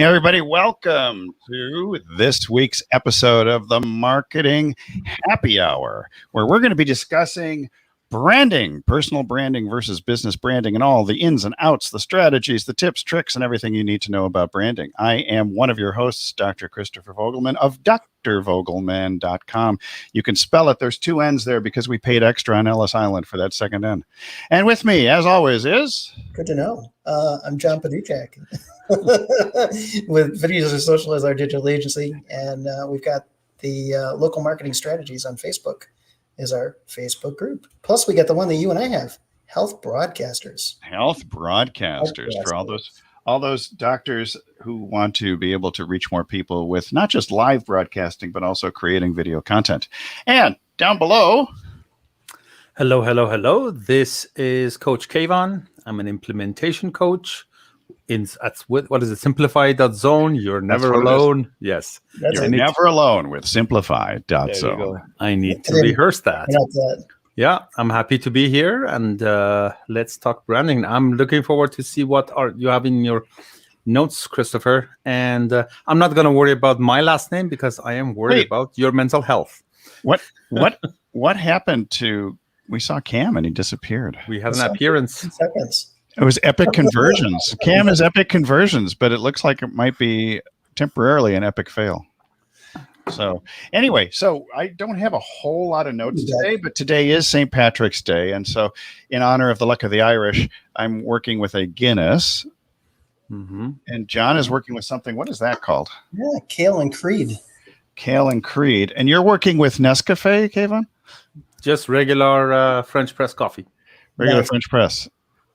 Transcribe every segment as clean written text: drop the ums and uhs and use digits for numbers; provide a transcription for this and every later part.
Hey, everybody, welcome to this week's episode of the Marketing Happy Hour, where we're going to be discussing branding, personal branding versus business branding, and all the ins and outs, the strategies, the tips, tricks, and everything you need to know about branding. I am one of your hosts, Dr. Christopher Vogelmann of drvogelmann.com. You can spell it. There's two N's there because we paid extra on Ellis Island for that second N. And with me, as always, is... Good to know. I'm John Paduchak with Videos of Social as our digital agency. And we've got the local marketing strategies on Facebook is our Facebook group. Plus, we get the one that you and I have, Health Broadcasters. Health Broadcasters for all those doctors who want to be able to reach more people with not just live broadcasting, but also creating video content. And down below... Hello, hello, hello. This is Coach Kayvon. I'm an implementation coach. What is it? Simplify.zone. You're never alone. Yes. You're never alone with Simplify.zone. I need to rehearse that. Yeah, I'm happy to be here, and let's talk branding. I'm looking forward to see what you have in your notes, Christopher. And I'm not going to worry about my last name because I am worried about your mental health. What happened to... We saw Kam and he disappeared. We had an appearance. It was Epic Conversions. Kam is Epic Conversions, but it looks like it might be temporarily an epic fail. So anyway, I don't have a whole lot of notes today, but today is St. Patrick's Day. And so in honor of the luck of the Irish, I'm working with a Guinness. Mm-hmm. And John is working with something. What is that called? Yeah, Kale and Creed. Kale and Creed. And you're working with Nescafe, Kayvon? Just regular French press coffee. Regular French press.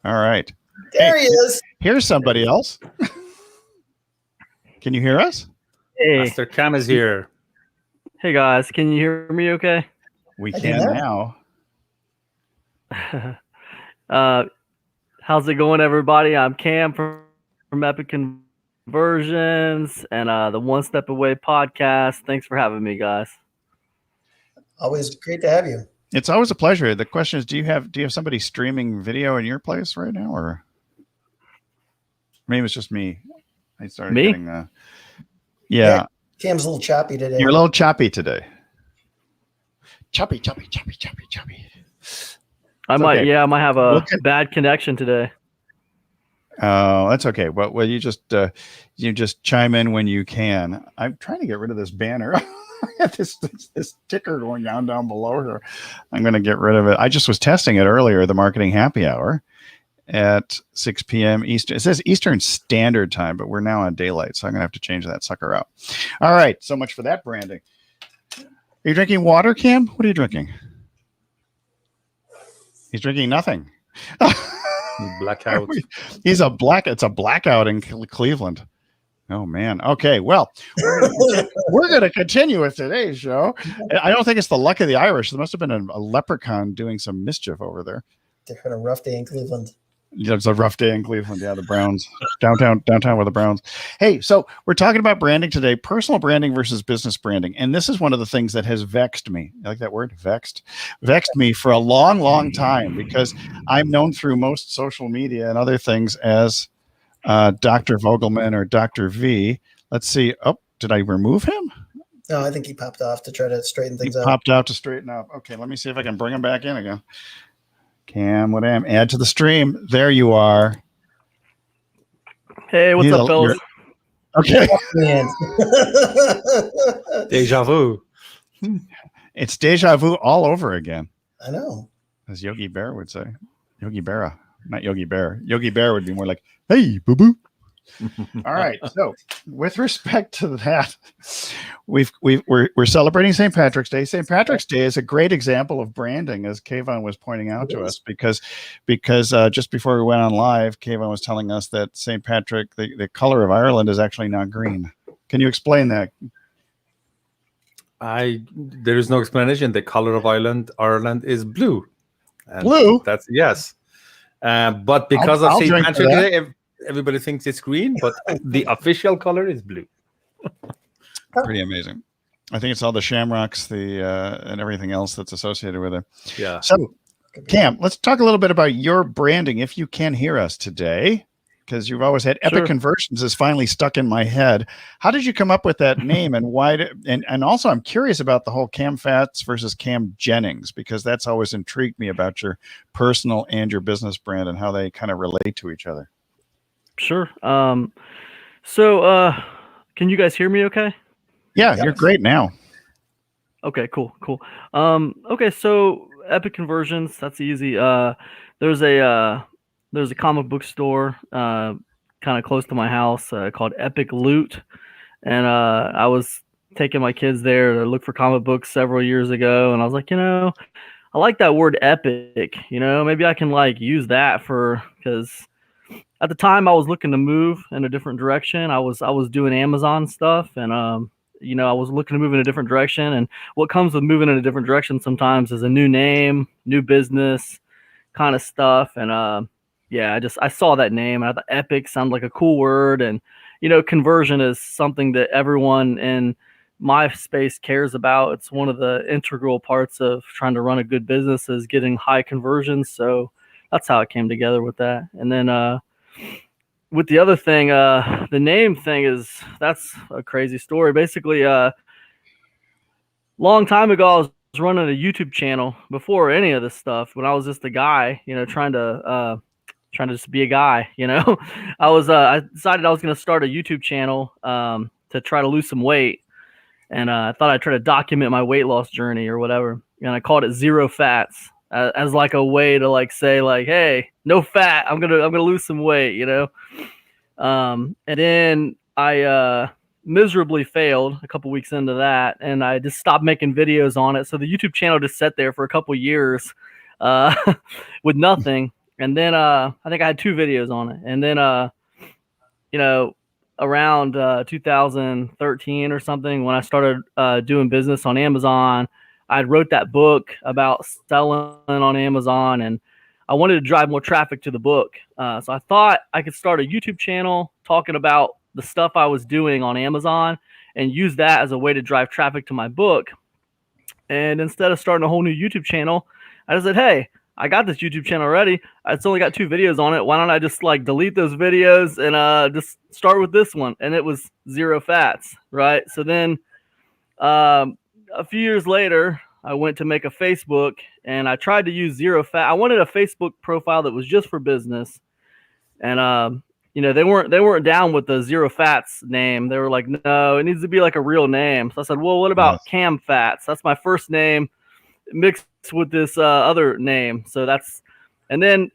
All right. There he is. Here's somebody else. Can you hear us? Hey. Master Kam is here. Hey, guys. Can you hear me okay? We can now. How's it going, everybody? I'm Kam from Epic Conversions and the One Step Away podcast. Thanks for having me, guys. Always great to have you. It's always a pleasure. The question is, do you have somebody streaming video in your place right now, or maybe it's just me? I started getting yeah. Cam's a little choppy today. You're a little choppy today. Choppy. I might have a bad connection today. Oh, that's okay. Well, you just chime in when you can. I'm trying to get rid of this banner. this ticker going down below here. I'm going to get rid of it. I just was testing it earlier, the Marketing Happy Hour at 6 p.m. Eastern. It says Eastern Standard Time, but we're now on daylight, so I'm going to have to change that sucker out. All right, so much for that branding. Are you drinking water, Kam? What are you drinking? He's drinking nothing. Blackout. It's a blackout in Cleveland. Oh, man. Okay, well, we're going to continue with today's show. I don't think it's the luck of the Irish. There must have been a leprechaun doing some mischief over there. They're having a rough day in Cleveland. Yeah, it's a rough day in Cleveland. Yeah, the Browns. downtown with the Browns. Hey, so we're talking about branding today, personal branding versus business branding. And this is one of the things that has vexed me. You like that word? Vexed me for a long, long time, because I'm known through most social media and other things as Dr. Vogelmann or Dr. V. Let's see. Oh, did I remove him? No, I think he popped off to try to straighten things out. Popped out to straighten up. Okay, let me see if I can bring him back in again. Kam, what am? Add to the stream. There you are. Hey, what's up, fellas? Okay. Deja vu. It's deja vu all over again. I know. As Yogi Bear would say. Yogi Berra. Not Yogi Bear. Yogi Bear would be more like, hey, boo-boo. All right. So with respect to that, we're celebrating St. Patrick's Day. St. Patrick's Day is a great example of branding, as Kayvon was pointing out to us, because just before we went on live, Kayvon was telling us that St. Patrick, the color of Ireland is actually not green. Can you explain that? There is no explanation. The color of Ireland is blue. And blue? That's yes. But because of St. Patrick's Day, everybody thinks it's green, but the official color is blue. Pretty amazing. I think it's all the shamrocks, and everything else that's associated with it. Yeah. So, Kam, let's talk a little bit about your branding. If you can hear us today, because you've always had Epic Sure. Conversions is finally stuck in my head. How did you come up with that name, and why and also I'm curious about the whole Kam Fatz versus Kam Jennings, because that's always intrigued me about your personal and your business brand and how they kind of relate to each other. Sure. So can you guys hear me okay? Yeah, you're great now. Okay, cool. Okay, so Epic Conversions, that's easy. There's a comic book store kind of close to my house called Epic Loot, and I was taking my kids there to look for comic books several years ago, and I was like, I like that word epic, maybe I can like use that because at the time I was looking to move in a different direction. I was doing Amazon stuff, and I was looking to move in a different direction. And what comes with moving in a different direction sometimes is a new name, new business kind of stuff. And I saw that name, and I thought epic sounded like a cool word. And conversion is something that everyone in my space cares about. It's one of the integral parts of trying to run a good business is getting high conversions. So that's how it came together with that. And then with the other thing, the name thing that's a crazy story. Basically, long time ago, I was running a YouTube channel before any of this stuff. When I was just a guy, trying to just be a guy. I decided I was going to start a YouTube channel to try to lose some weight, and I thought I'd try to document my weight loss journey or whatever. And I called it Zero Fats as like a way to like say like, hey, no fat. I'm gonna lose some weight. And then I miserably failed a couple weeks into that, and I just stopped making videos on it. So the YouTube channel just sat there for a couple years with nothing. And then I think I had 2 videos on it. And then around 2013 or something, when I started doing business on Amazon, I wrote that book about selling on Amazon, and I wanted to drive more traffic to the book. So I thought I could start a YouTube channel talking about the stuff I was doing on Amazon and use that as a way to drive traffic to my book. And instead of starting a whole new YouTube channel, I just said, hey, I got this YouTube channel already. It's only got 2 videos on it. Why don't I just like delete those videos and just start with this one? And it was Zero Fats, right? So then a few years later, I went to make a Facebook, and I tried to use Zero Fat. I wanted a Facebook profile that was just for business, and they weren't down with the Zero Fats name. They were like, no, it needs to be like a real name. So I said, well, what about Kam Fatz? That's my first name mixed with this other name. So and then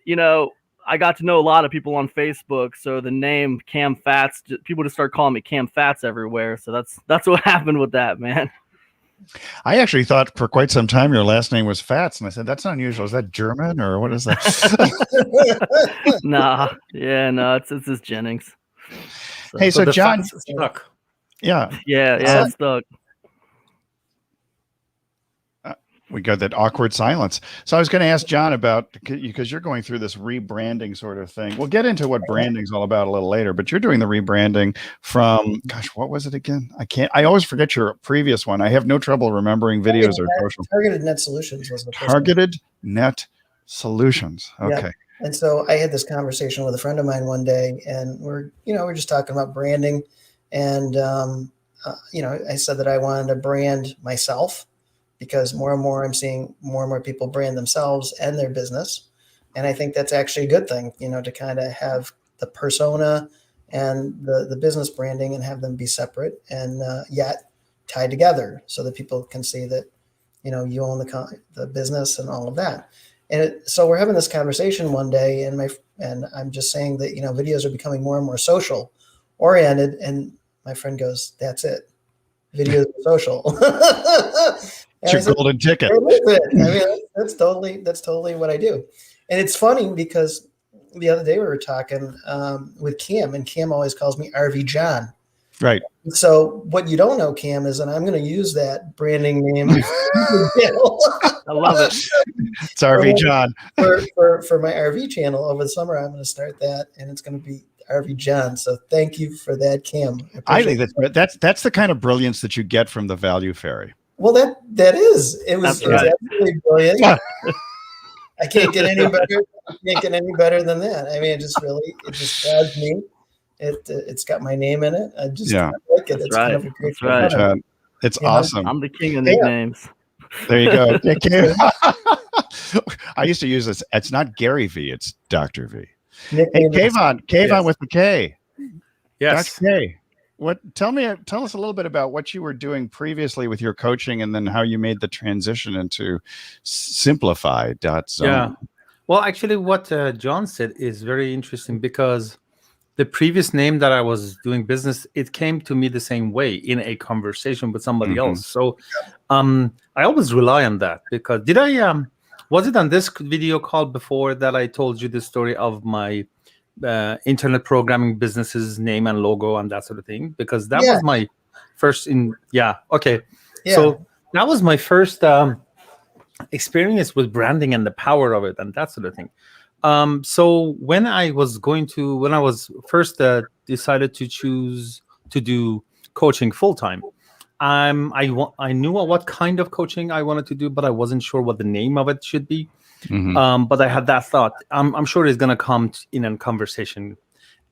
I got to know a lot of people on Facebook. So the name Kam Fatz, people just start calling me Kam Fatz everywhere. So that's what happened with that, man. I actually thought for quite some time your last name was Fatz, and I said, that's unusual. Is that German or what is that? No, it's just Jennings. Hey, so John, stuck. Yeah, it's stuck. We got that awkward silence. So I was going to ask John about, because you're going through this rebranding sort of thing. We'll get into what branding is all about a little later, but you're doing the rebranding from, gosh, what was it again? I always forget your previous one. I have no trouble remembering videos or social. Targeted Net Solutions was the first Targeted Net Solutions. Okay. Yeah. And so I had this conversation with a friend of mine one day, and we're just talking about branding. And, I said that I wanted to brand myself, because more and more I'm seeing more and more people brand themselves and their business. And I think that's actually a good thing, to kind of have the persona and the business branding and have them be separate and yet tied together so that people can see that, you own the business and all of that. And so we're having this conversation one day, and I'm just saying that, videos are becoming more and more social oriented. And my friend goes, that's it. Videos are social. It's your golden ticket. I mean, that's totally what I do. And it's funny because the other day we were talking with Cam, and Cam always calls me RV John. Right. So what you don't know, Cam, is that I'm going to use that branding name. I love it. It's RV John. For my RV channel over the summer, I'm going to start that, and it's going to be RV John. So thank you for that, Cam. I think that's the kind of brilliance that you get from the Value Fairy. Well, it was absolutely brilliant. I can't get any better. I can't get any better than that. I mean, it just grabs me. It's got my name in it. I just kind of like it. That's it's right. kind of a great. That's right. It's awesome. I'm the king of nicknames. There you go. I used to use this. It's not Gary V. It's Dr. V. Hey, Kayvon Yes. with the K. Yes. Dr. K. Tell us a little bit about what you were doing previously with your coaching, and then how you made the transition into Simplify.zone. Yeah. Well, actually, what John said is very interesting, because the previous name that I was doing business, it came to me the same way in a conversation with somebody else. So I always rely on that, because was it on this video call before that I told you the story of my internet programming business's name and logo and that sort of thing? Because that was my first So that was my first experience with branding and the power of it and that sort of thing. So when I was first decided to choose to do coaching full time, I knew what kind of coaching I wanted to do, but I wasn't sure what the name of it should be. But I had that thought. I'm sure it's gonna come in a conversation.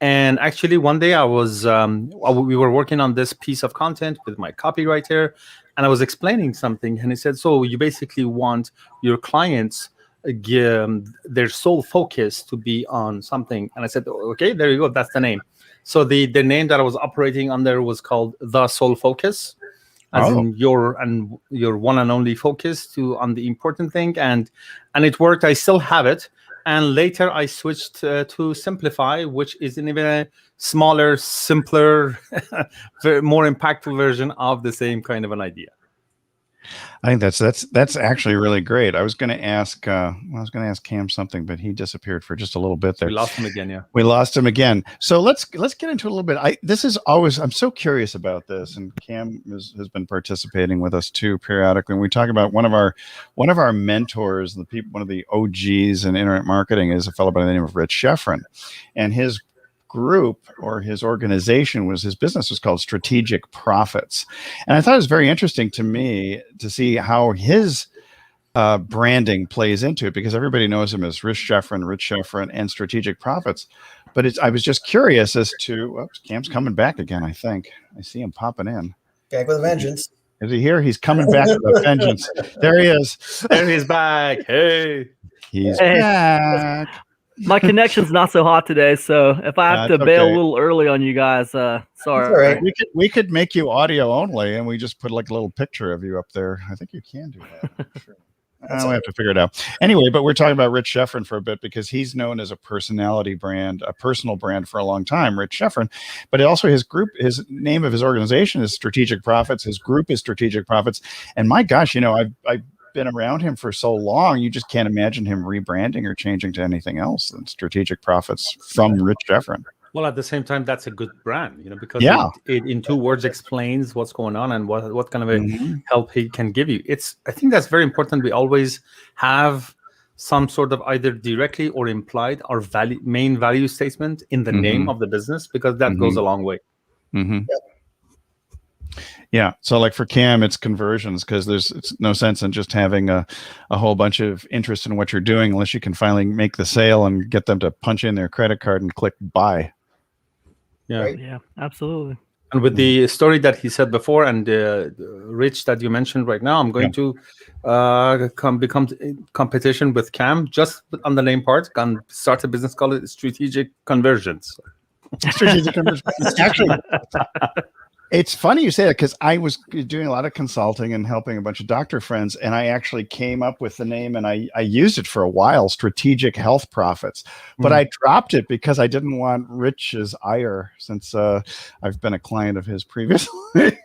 And actually, one day we were working on this piece of content with my copywriter, and I was explaining something, and he said, "So you basically want your clients their sole focus to be on something?" And I said, "Okay, there you go. That's the name." So the name that I was operating under was called The Sole Focus, as in your one and only focus on the important thing, and it worked. I still have it, and later I switched to Simplify, which is an even a smaller, simpler, more impactful version of the same kind of an idea. I think that's actually really great. I was going to ask Cam something, but he disappeared for just a little bit there. We lost him again. Yeah, we lost him again. So let's get into a little bit. I'm so curious about this, and Cam has been participating with us too periodically. And we talk about one of our mentors, one of the OGs in internet marketing, is a fellow by the name of Rich Sheffrin, and his group, or his organization, his business was called Strategic Profits. And I thought it was very interesting to me to see how his branding plays into it, because everybody knows him as Rich Sheffrin and Strategic Profits. But I was just curious as to, Cam's coming back again, I think. I see him popping in. Back with a vengeance. Is he here? He's coming back with a vengeance. There he is. There he's back. Hey. He's back. My connection's not so hot today, so if I have to bail a little early on you guys, sorry. All right. We could make you audio only, and we just put like a little picture of you up there. I think you can do that. Sure. We have to figure it out. Anyway, but we're talking about Rich Sheffrin for a bit, because he's known as a personality brand, a personal brand for a long time, Rich Sheffrin. But also his name of his organization is Strategic Profits. His group is Strategic Profits. And my gosh, I've been around him for so long, you just can't imagine him rebranding or changing to anything else than Strategic Profits from Rich Sheffrin. Well, at the same time, that's a good brand, because it in 2 words explains what's going on and what kind of a help he can give you. I think that's very important. We always have some sort of either directly or implied our main value statement in the name of the business, because that goes a long way. Yeah. So like for Cam, it's conversions, because it's no sense in just having a whole bunch of interest in what you're doing unless you can finally make the sale and get them to punch in their credit card and click buy. Yeah. Right. Yeah, absolutely. And with the story that he said before, and Rich that you mentioned right now, I'm going to become competition with Cam just on the name part, and start a business called Strategic Conversions. Strategic Conversions. Actually, it's funny you say that, because I was doing a lot of consulting and helping a bunch of doctor friends, and I actually came up with the name, and I used it for a while, Strategic Health Profits. But I dropped it because I didn't want Rich's ire, since I've been a client of his previously.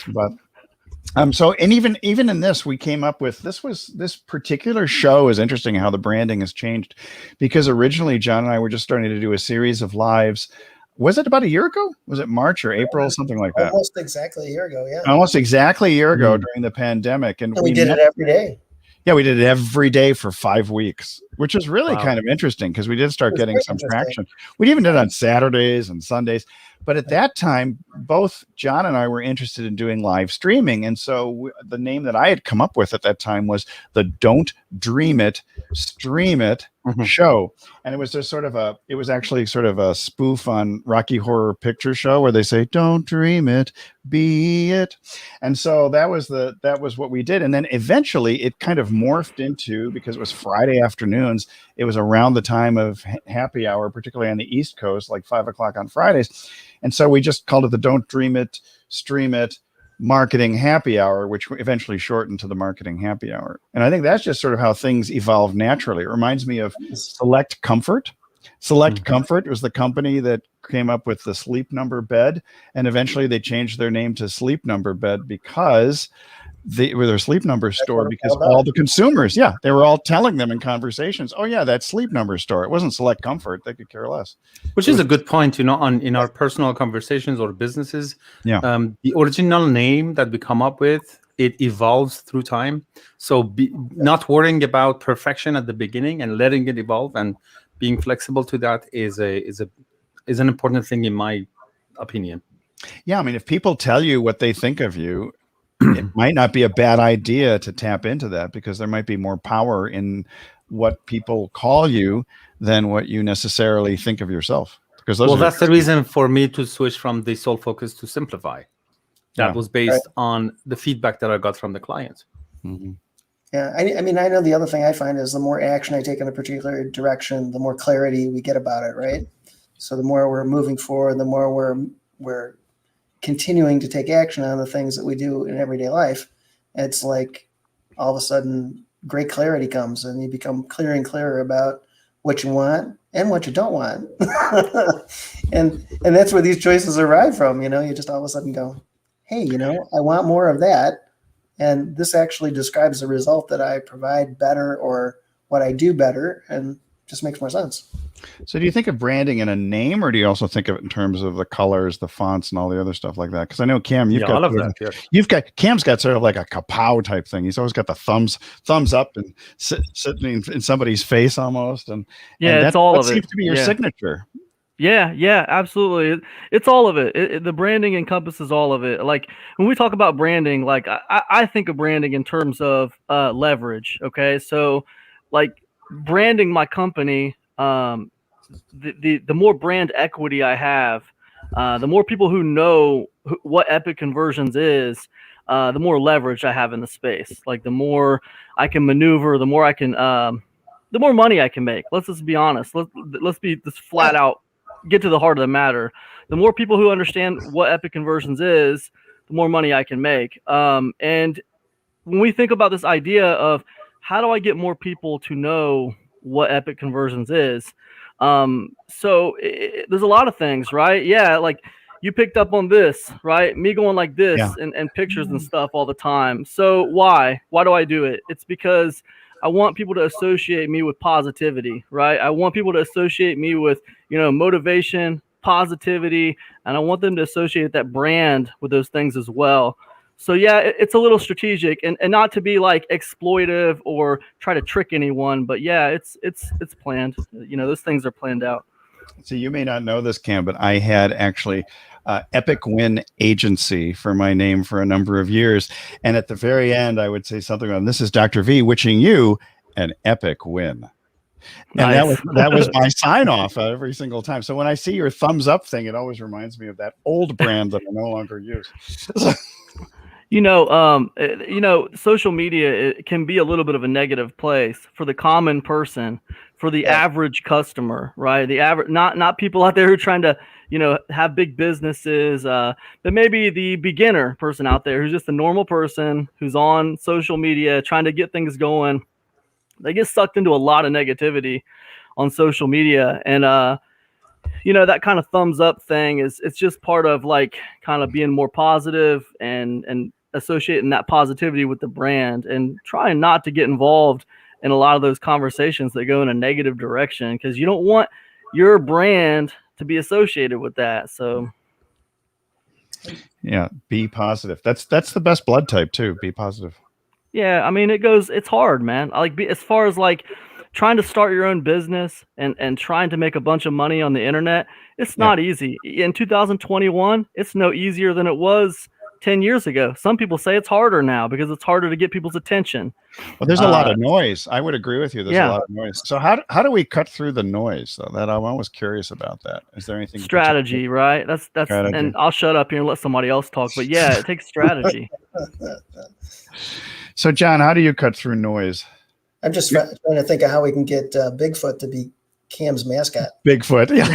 But so, and even in this, we came up with this particular show is interesting how the branding has changed, because originally John and I were just starting to do a series of lives. Was it about a year ago? Was it March or April, something like that? Almost exactly a year ago, yeah. Almost exactly a year ago during the pandemic. And we did it every day. Yeah, we did it every day for 5 weeks, which is really Wow. kind of interesting because we did start getting very some interesting. traction. We even did it on Saturdays and Sundays. But at that time, both John and I were interested in doing live streaming. And so the name that I had come up with at that time was the Don't Dream It, Stream It show. And it was just it was actually sort of a spoof on Rocky Horror Picture Show where they say, don't dream it, be it. And so that was what we did. And then eventually it kind of morphed into, because it was Friday afternoons, it was around the time of happy hour, particularly on the East Coast, like 5 o'clock on Fridays. And so we just called it the Don't Dream It, Stream It Marketing Happy Hour, which eventually shortened to the Marketing Happy Hour. And I think that's just sort of how things evolve naturally. It reminds me of Select Comfort. Select Comfort was the company that came up with the Sleep Number bed. And eventually they changed their name to Sleep Number Bed because they were their Sleep Number store, because all the consumers, they were all telling them in conversations, oh yeah, that Sleep Number store. It wasn't Select Comfort. They could care less. Which is a good point, in our personal conversations or businesses. The original name that we come up with, it evolves through time. So not worrying about perfection at the beginning and letting it evolve and being flexible to that is an important thing in my opinion. Yeah, I mean, if people tell you what they think of you, it might not be a bad idea to tap into that, because there might be more power in what people call you than what you necessarily think of yourself. Because that's the reason for me to switch from the sole focus to simplify. That was based on the feedback that I got from the clients. Mm-hmm. Yeah, I mean, I know the other thing I find is the more action I take in a particular direction, the more clarity we get about it, right? So the more we're moving forward, the more we're continuing to take action on the things that we do in everyday life. It's like all of a sudden great clarity comes and you become clearer and clearer about what you want and what you don't want. and that's where these choices arrive from. You just all of a sudden go, hey, I want more of that. And this actually describes the result that I provide better, or what I do better, and just makes more sense. So do you think of branding in a name, or do you also think of it in terms of the colors, the fonts, and all the other stuff like that? Because I know, Cam, you've got all of that. Yes. Cam's got sort of like a kapow type thing. He's always got the thumbs up and sitting in somebody's face almost. And it's all of it. That seems to be your signature. Yeah, absolutely. It's all of it. The branding encompasses all of it. Like when we talk about branding, like I think of branding in terms of leverage. Okay, so like branding my company, the more brand equity I have, the more people who know what Epic Conversions is, the more leverage I have in the space. Like the more I can maneuver, the more I can, the more money I can make. Let's just be honest. Let's be this flat out. Get to the heart of the matter. The more people who understand what Epic Conversions is, the more money I can make. And when we think about this idea of how do I get more people to know what Epic Conversions is, so there's a lot of things, right? Yeah, like you picked up on this, right? Me going like this and pictures and stuff all the time. So why do I do it? It's because I want people to associate me with positivity, right? I want people to associate me with, motivation, positivity, and I want them to associate that brand with those things as well. So yeah, it's a little strategic and not to be like exploitive or try to trick anyone, but yeah, it's planned. Those things are planned out. So you may not know this, Cam, but I had actually Epic Win Agency for my name for a number of years. And at the very end, I would say something like, this is Dr. V wishing you an epic win. And nice. that was my sign off every single time. So when I see your thumbs up thing, it always reminds me of that old brand that I no longer use. Social media, it can be a little bit of a negative place for the common person, for the average customer, right? The average, not people out there who are trying to, have big businesses, but maybe the beginner person out there who's just a normal person who's on social media trying to get things going. They get sucked into a lot of negativity on social media. And, that kind of thumbs up thing it's just part of like kind of being more positive and associating that positivity with the brand and trying not to get involved in a lot of those conversations that go in a negative direction, because you don't want your brand to be associated with that. So yeah, be positive. That's the best blood type too. Be positive. Yeah, I mean, it's hard, man. Like, as far as like trying to start your own business and trying to make a bunch of money on the internet, it's not easy. In 2021, it's no easier than it was 10 years ago. Some people say it's harder now because it's harder to get people's attention. Well, there's a lot of noise. I would agree with you. There's a lot of noise. So how do we cut through the noise? So that I'm always curious about that. Is there anything strategy, right? That's strategy. And I'll shut up here and let somebody else talk. But yeah, it takes strategy. So John, how do you cut through noise? I'm just trying to think of how we can get Bigfoot to be Cam's mascot. Bigfoot, yeah.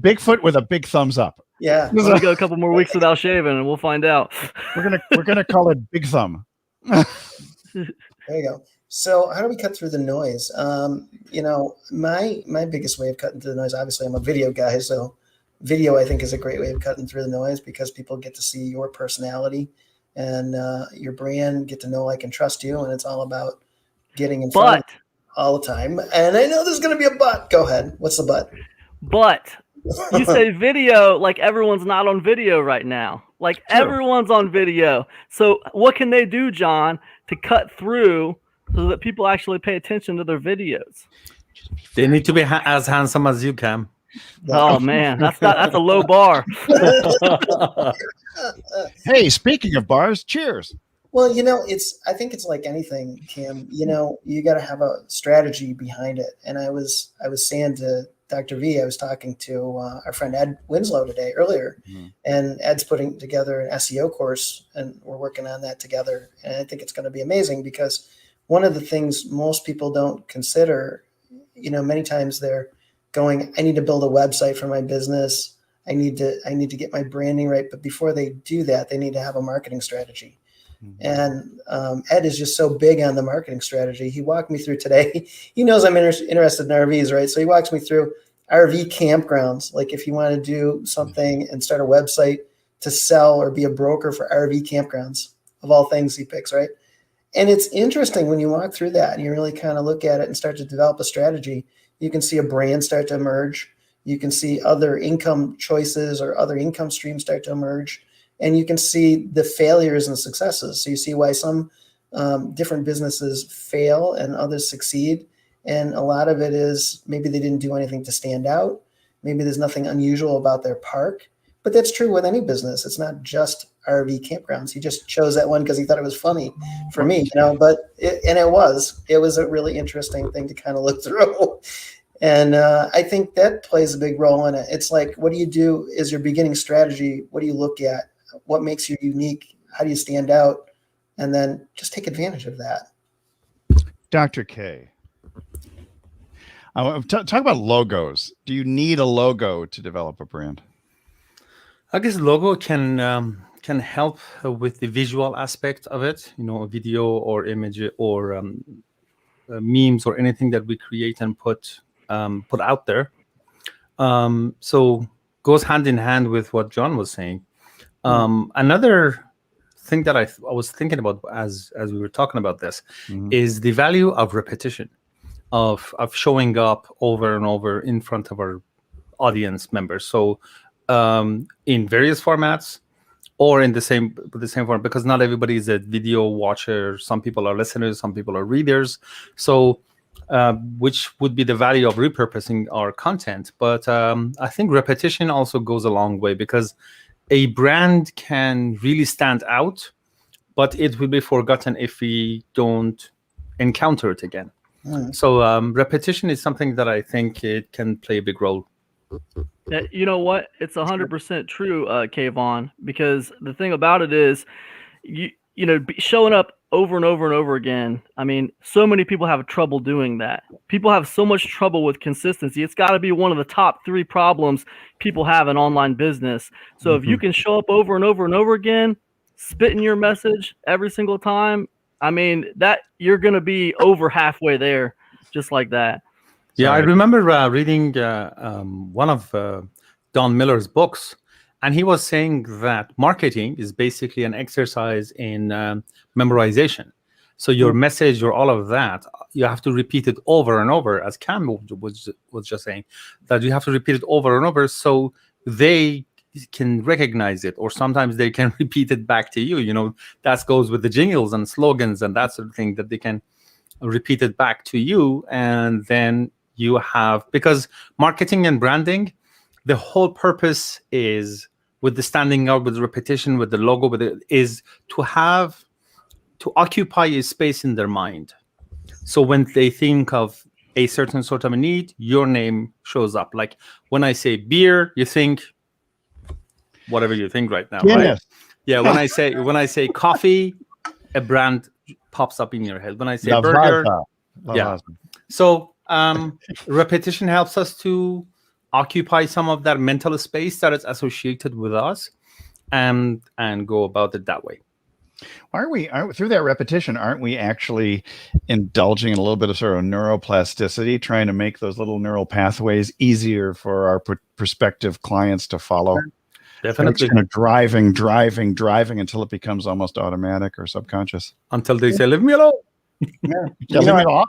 Bigfoot with a big thumbs up. Yeah, we're gonna go a couple more weeks without shaving, and we'll find out. We're gonna call it Big Thumb. There you go. So how do we cut through the noise? My biggest way of cutting through the noise, obviously I'm a video guy, so video I think is a great way of cutting through the noise because people get to see your personality and your brand, get to know, like, and trust you, and it's all about getting in front of all the time. And I know there's going to be a but. Go ahead. What's the but? But you say video, like everyone's not on video right now. Like everyone's on video. So what can they do, John, to cut through so that people actually pay attention to their videos? They need to be as handsome as you, Cam. Oh man, that's a low bar. Hey, speaking of bars, cheers. Well, I think it's like anything, Cam. You got to have a strategy behind it. And I was saying to Dr. V, I was talking to our friend Ed Winslow earlier, and Ed's putting together an SEO course, and we're working on that together. And I think it's going to be amazing because one of the things most people don't consider, many times they're going, I need to build a website for my business. I need to get my branding right. But before they do that, they need to have a marketing strategy. And Ed is just so big on the marketing strategy. He walked me through today. He knows I'm interested in RVs, right? So he walks me through RV campgrounds. Like if you want to do something and start a website to sell or be a broker for RV campgrounds, of all things he picks, right? And it's interesting when you walk through that and you really kind of look at it and start to develop a strategy. You can see a brand start to emerge. You can see other income choices or other income streams start to emerge. And you can see the failures and successes. So you see why some different businesses fail and others succeed. And a lot of it is maybe they didn't do anything to stand out. Maybe there's nothing unusual about their park. But that's true with any business. It's not just RV campgrounds. He just chose that one because he thought it was funny for me, But it was a really interesting thing to kind of look through. And I think that plays a big role in it. It's like, what do you do is your beginning strategy? What do you look at? What makes you unique? How do you stand out? And then just take advantage of that. Dr. K, talk about logos. Do you need a logo to develop a brand? I guess logo can help with the visual aspect of it. A video or image or memes or anything that we create and put out there. So goes hand in hand with what John was saying. Another thing that I was thinking about as we were talking about this is the value of repetition, of showing up over and over in front of our audience members. So in various formats or in the same form, because not everybody is a video watcher. Some people are listeners, some people are readers. So which would be the value of repurposing our content. But I think repetition also goes a long way because a brand can really stand out, but it will be forgotten if we don't encounter it again. So repetition is something that I think it can play a big role. Yeah, you know what? It's 100% true, Kayvon, because the thing about it is, showing up over and over and over again. I mean, so many people have trouble doing that. People have so much trouble with consistency. It's got to be one of the top 3 problems people have in online business. So if you can show up over and over and over again, spitting your message every single time, I mean, that you're going to be over halfway there, just like that. Yeah, I remember reading one of Don Miller's books, and he was saying that marketing is basically an exercise in memorization. So your message or all of that, you have to repeat it over and over, as Cam was just saying, that you have to repeat it over and over so they can recognize it, or sometimes they can repeat it back to you. That goes with the jingles and slogans and that sort of thing, that they can repeat it back to you. And then you have, because marketing and branding, the whole purpose is, with the standing out, with the repetition, with the logo, is to occupy a space in their mind. So when they think of a certain sort of a need, your name shows up. Like when I say beer, you think whatever you think right now, right? Yeah. When I say coffee, a brand pops up in your head. When I say burger, yeah. So repetition helps us to occupy some of that mental space that is associated with us, and go about it that way. Aren't we through that repetition? Aren't we actually indulging in a little bit of sort of neuroplasticity, trying to make those little neural pathways easier for our prospective clients to follow? Definitely. Kind of driving until it becomes almost automatic or subconscious. Until they say, "Leave me alone." Yeah, leave me alone.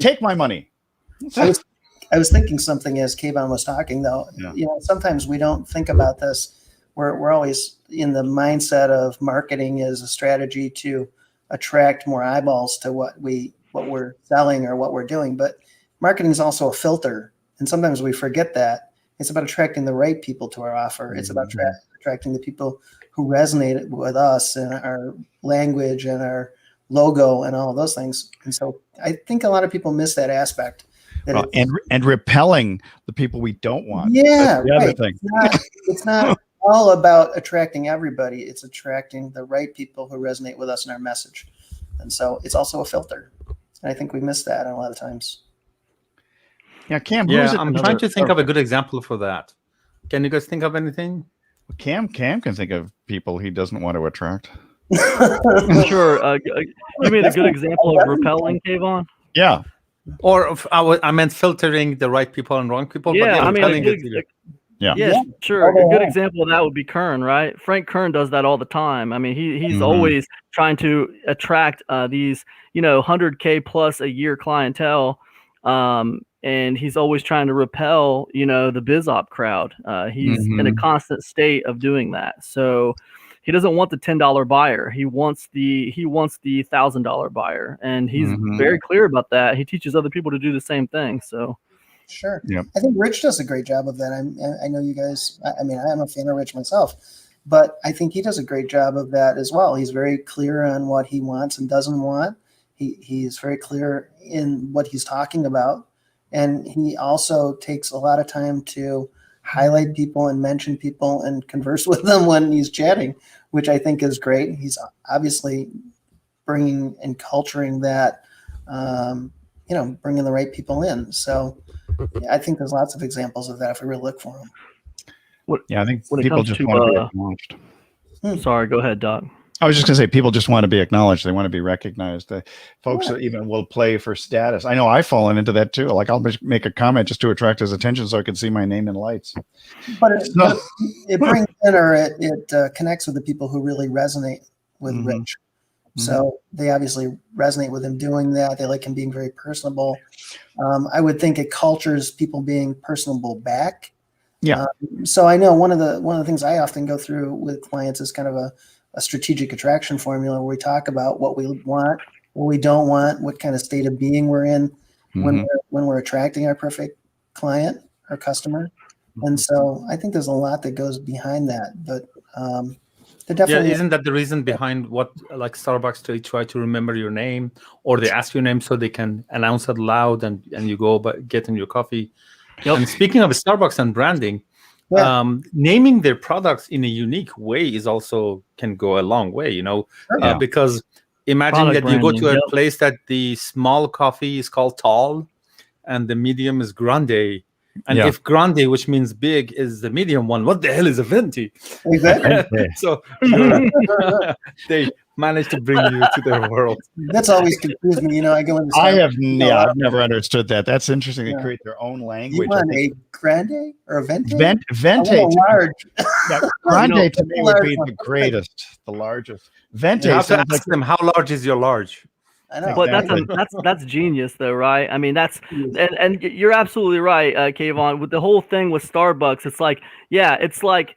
Take my money. I was thinking something as Kayvon was talking, though. Yeah. Sometimes we don't think about this. We're always in the mindset of marketing as a strategy to attract more eyeballs to what we're selling or what we're doing. But marketing is also a filter, and sometimes we forget that. It's about attracting the right people to our offer. It's about attracting the people who resonate with us and our language and our logo and all of those things. And so I think a lot of people miss that aspect. And repelling the people we don't want. Yeah, that's the other thing. It's not all about attracting everybody. It's attracting the right people who resonate with us and our message. And so it's also a filter. And I think we miss that a lot of times. Yeah, Cam. I'm trying to think of a good example for that. Can you guys think of anything? Cam can think of people he doesn't want to attract. Sure. You mean a good example of repelling, Kayvon? Yeah. Or I meant filtering the right people and wrong people. Yeah, but I mean, yeah, sure. A good example of that would be Kern, right? Frank Kern does that all the time. I mean, he's always trying to attract these, 100K plus a year clientele, and he's always trying to repel, the biz op crowd. He's in a constant state of doing that. So he doesn't want the $10 buyer. He wants the $1,000 buyer, and he's very clear about that. He teaches other people to do the same thing. So. Sure. Yep. I think Rich does a great job of that. I know you guys, I'm a fan of Rich myself, but I think he does a great job of that as well. He's very clear on what he wants and doesn't want. He's very clear in what he's talking about. And he also takes a lot of time to highlight people and mention people and converse with them when he's chatting, which I think is great. He's obviously bringing and culturing that, bringing the right people in. So I think there's lots of examples of that if we really look for them. I think people just want to be acknowledged. Sorry, go ahead, Doc. I was just going to say, people just want to be acknowledged. They want to be recognized. Folks that even will play for status. I know I've fallen into that too. Like I'll make a comment just to attract his attention so I can see my name in lights. But it brings in, or it connects with the people who really resonate with Rich. So they obviously resonate with him doing that. They like him being very personable. I would think it cultures people being personable back. Yeah. So I know one of the things I often go through with clients is kind of a strategic attraction formula where we talk about what we want, what we don't want, what kind of state of being we're in when we're attracting our perfect client or customer. And so I think there's a lot that goes behind that, but definitely isn't that the reason behind what, like Starbucks, they try to remember your name, or they ask your name so they can announce it loud and you go get in your coffee. Yep. And speaking of Starbucks and branding, naming their products in a unique way is also can go a long way, because imagine product that branding, you go to a place that the small coffee is called tall and the medium is grande. And if grande, which means big, is the medium one, what the hell is a venti? Exactly. So they managed to bring you to their world. That's always confused me. I go in. I've never understood that. That's interesting. They create their own language. You want a grande or a venti? Venti. Large. Grande to me would be the greatest, the largest. Venti. You have to ask them, how large is your large? I know. But that's genius, though, right? I mean, that's and you're absolutely right, Kayvon. With the whole thing with Starbucks, it's like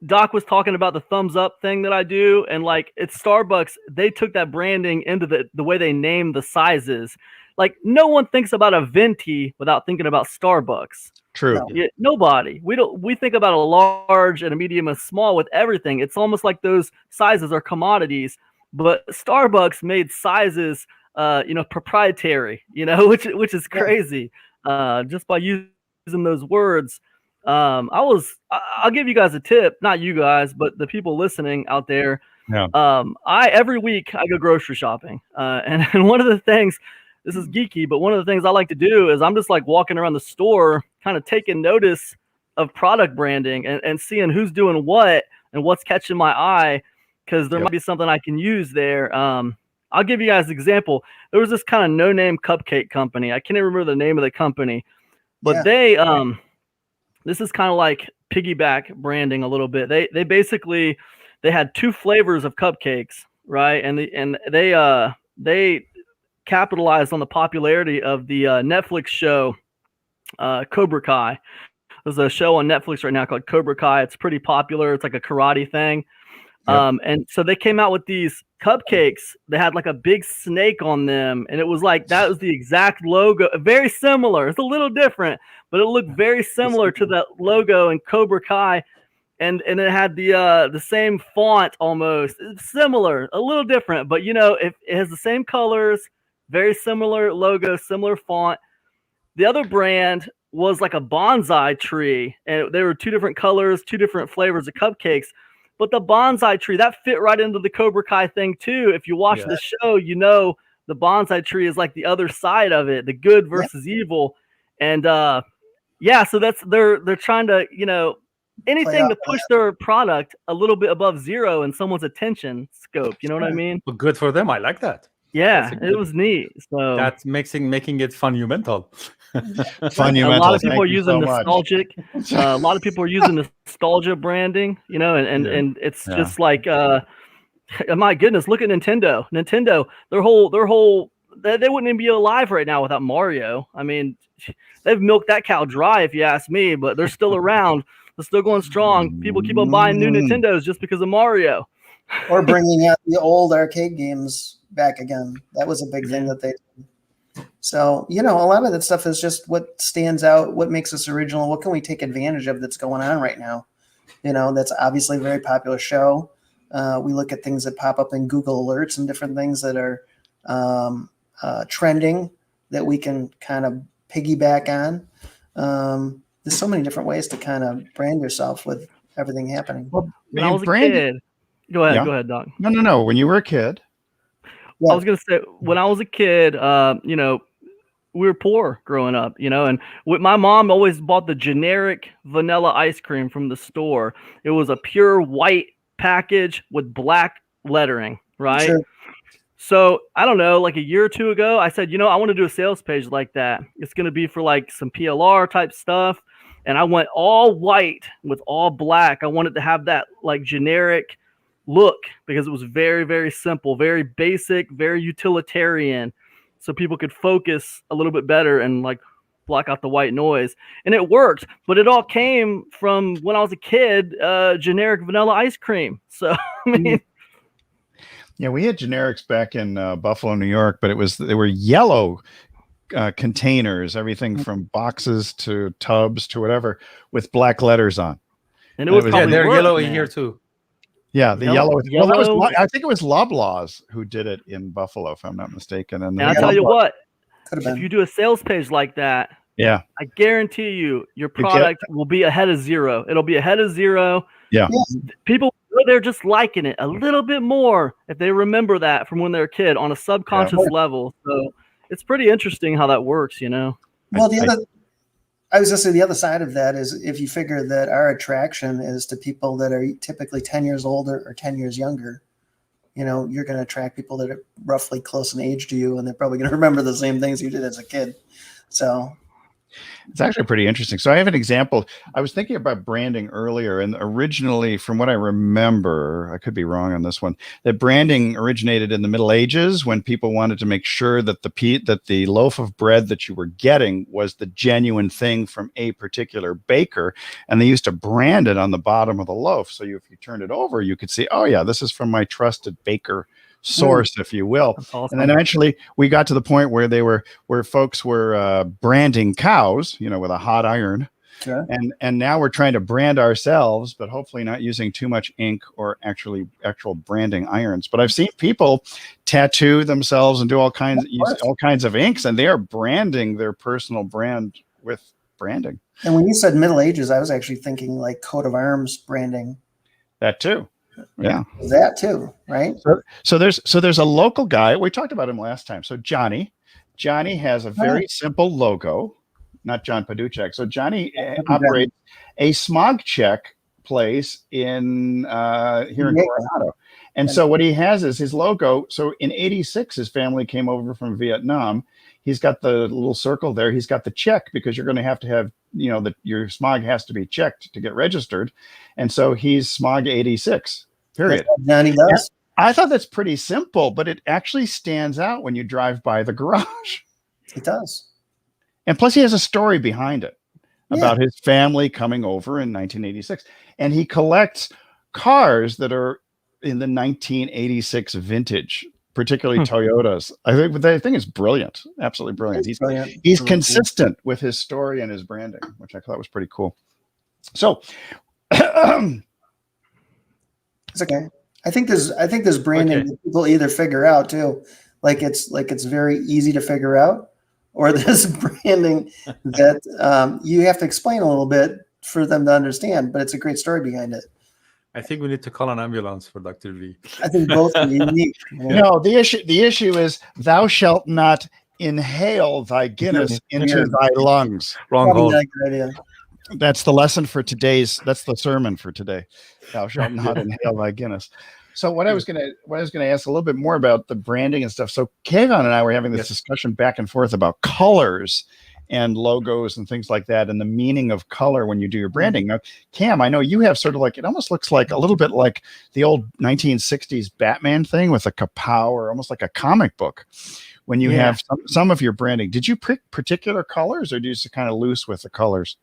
Doc was talking about the thumbs up thing that I do, and like it's Starbucks, they took that branding into the way they name the sizes. Like no one thinks about a venti without thinking about Starbucks. True. No. Yeah, nobody. We think about a large and a medium and small with everything. It's almost like those sizes are commodities, but Starbucks made sizes proprietary, which is crazy. Just by using those words. I'll give you guys a tip, not you guys, but the people listening out there. Yeah. Every week I go grocery shopping. And one of the things, this is geeky, but one of the things I like to do is I'm just like walking around the store, kind of taking notice of product branding and seeing who's doing what and what's catching my eye, because there might be something I can use there. I'll give you guys an example. There was this kind of no-name cupcake company. I can't even remember the name of the company, but they this is kind of like piggyback branding a little bit. They basically had 2 flavors of cupcakes, right? And they capitalized on the popularity of the Netflix show Cobra Kai. There's a show on Netflix right now called Cobra Kai. It's pretty popular. It's like a karate thing. Yep. And so they came out with these cupcakes. They had like a big snake on them, and it was like that was the exact logo. Very similar. It's a little different, but it looked very similar to the logo in Cobra Kai, and it had the same font almost. It's similar, a little different, but it has the same colors, very similar logo, similar font. The other brand was like a bonsai tree, and they were 2 different colors, 2 different flavors of cupcakes. But the bonsai tree, that fit right into the Cobra Kai thing too. If you watch the show, the bonsai tree is like the other side of it, the good versus evil. And so that's they're trying to, anything to push their product a little bit above zero in someone's attention scope. You know what I mean? Well, good for them. I like that. Yeah, it was neat. So that's making it monumental. Monumental. A lot of people are using nostalgic. A lot of people are using nostalgia branding, and it's just like, my goodness, look at Nintendo. Nintendo, their whole, they wouldn't even be alive right now without Mario. I mean, they've milked that cow dry, if you ask me, but they're still around. They're still going strong. People keep on buying new Nintendos just because of Mario. Or bringing out the old arcade games back again. That was a big thing that they did. So, a lot of that stuff is just what stands out, what makes us original, what can we take advantage of that's going on right now. That's obviously a very popular show. We look at things that pop up in Google Alerts and different things that are trending that we can kind of piggyback on. There's so many different ways to kind of brand yourself with everything happening. Well, when I was a kid, go ahead, Doc. No. When you were a kid. Yeah. I was going to say, when I was a kid, we were poor growing up, and my mom always bought the generic vanilla ice cream from the store. It was a pure white package with black lettering, right? Sure. So I don't know, like a year or 2 ago, I said, I want to do a sales page like that. It's going to be for like some PLR type stuff. And I went all white with all black. I wanted to have that like generic look because it was very, very simple, very basic, very utilitarian. So people could focus a little bit better and like block out the white noise. And it worked, but it all came from when I was a kid, generic vanilla ice cream. So, I mean. Yeah, we had generics back in Buffalo, New York, but they were yellow containers, everything from boxes to tubs to whatever, with black letters on. And it was they're yellow here too. Yeah, the yellow. Well, that was, I think it was Loblaws who did it in Buffalo, if I'm not mistaken. And I'll tell you what, if you do a sales page like that, I guarantee you your product will be ahead of zero. It'll be ahead of zero. Yeah. People, they're just liking it a little bit more if they remember that from when they're a kid on a subconscious level. So it's pretty interesting how that works, Well, I was going to say the other side of that is if you figure that our attraction is to people that are typically 10 years older or 10 years younger, you're going to attract people that are roughly close in age to you, and they're probably going to remember the same things you did as a kid. So It's actually pretty interesting. So I have an example. I was thinking about branding earlier, and originally, from what I remember, I could be wrong on this one, that branding originated in the Middle Ages when people wanted to make sure that the loaf of bread that you were getting was the genuine thing from a particular baker, and they used to brand it on the bottom of the loaf. So if you turned it over, you could see, oh yeah, this is from my trusted baker source, if you will. Awesome. And then eventually we got to the point where folks were branding cows, with a hot iron. Sure. And now we're trying to brand ourselves, but hopefully not using too much ink or actual branding irons. But I've seen people tattoo themselves and do use all kinds of inks, and they are branding their personal brand with branding. And when you said Middle Ages, I was actually thinking like coat of arms branding. That too. Yeah. That too, right? So there's a local guy. We talked about him last time. So Johnny has a very simple logo, not John Paduchak. So Johnny operates a smog check place in here in Coronado. And so what he has is his logo. So in 86, his family came over from Vietnam. He's got the little circle there. He's got the check because you're going to have, your smog has to be checked to get registered. And so he's smog 86, period. Johnny does. I thought that's pretty simple, but it actually stands out when you drive by the garage. It does. And plus he has a story behind it about his family coming over in 1986. And he collects cars that are in the 1986 vintage, particularly Toyotas. I think it's brilliant. Absolutely brilliant. He's consistent with his story and his branding, which I thought was pretty cool. So it's okay. I think there's branding that people either figure out too. Like it's very easy to figure out, or there's branding that you have to explain a little bit for them to understand, but it's a great story behind it. I think we need to call an ambulance for Dr. V. I think both are unique. No, the issue is thou shalt not inhale thy Guinness into thy lungs. Wrong hole. Not a good idea. That's the sermon for today. Thou shalt not inhale thy Guinness. So what I was going to ask a little bit more about the branding and stuff. So Kayvon and I were having this discussion back and forth about colors and logos and things like that, and the meaning of color when you do your branding. Now, Cam, I know you have sort of like, it almost looks like a little bit like the old 1960s Batman thing with a kapow, or almost like a comic book when you have some of your branding. Did you pick particular colors, or do you just kind of loose with the colors?